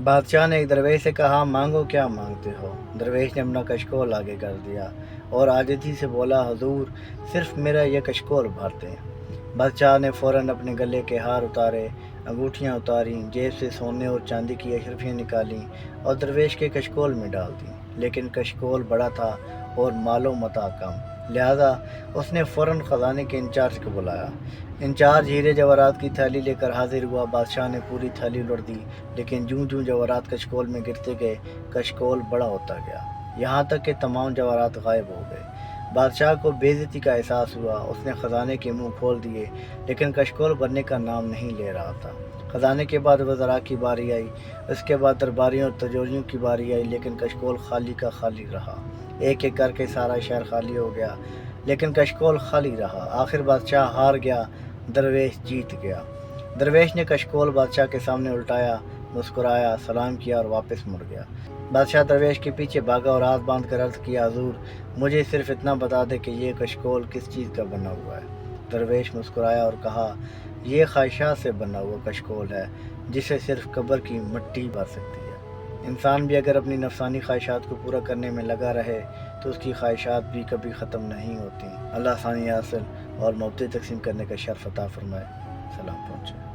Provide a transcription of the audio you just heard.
बादशाह ने एक दरवेश से कहा, मांगो क्या मांगते हो। दरवेश ने अपना कशकोल आगे कर दिया और आजिज़ी से बोला, हुजूर सिर्फ मेरा ये कशकोल भर दें। बादशाह ने फ़ौरन अपने गले के हार उतारे, अंगूठियाँ उतारीं, जेब से सोने और चांदी की अशरफियाँ निकालीं और दरवेश के कशकोल में डाल दीं। लेकिन कशकोल बड़ा था और मालो मता कम, लिहाजा उसने फ़ौरन ख़जाने के इंचार्ज को बुलाया। इंचार्ज हीरे जवाहरात की थैली लेकर हाजिर हुआ। बादशाह ने पूरी थैली उलट दी, लेकिन जूं जूं जवाहरात कशकोल में गिरते गए, कशकोल बड़ा होता गया, यहाँ तक कि तमाम जवाहरात गायब हो गए। बादशाह को बेइज्जती का एहसास हुआ। उसने ख़जाने के मुंह खोल दिए, लेकिन कशकोल भरने का नाम नहीं ले रहा था। ख़जाने के बाद वज़रा की बारी आई, उसके बाद दरबारियों और तजोरियों की बारी आई, लेकिन कशकोल खाली का खाली रहा। एक एक करके सारा शहर खाली हो गया, लेकिन कशकोल खाली रहा। आखिर बादशाह हार गया, दरवेश जीत गया। दरवेश ने कशकोल बादशाह के सामने उल्टाया, मुस्कुराया, सलाम किया और वापस मुड़ गया। बादशाह दरवेश के पीछे भागा और हाथ बांध कर अर्ज़ किया, हुजूर मुझे सिर्फ इतना बता दे कि ये कशकोल किस चीज़ का बना हुआ है। दरवेश मुस्कुराया और कहा, ये ख्वाहिशात से बना हुआ कशकोल है, जिसे सिर्फ कब्र की मिट्टी भर सकती है। इंसान भी अगर अपनी नफसानी ख्वाहिशात को पूरा करने में लगा रहे तो उसकी ख्वाहिशात भी कभी ख़त्म नहीं होती। अल्लाह आसानी हासिल और मौतें तकसीम करने का शर्फ अता फरमाए। सलाम पहुँचे।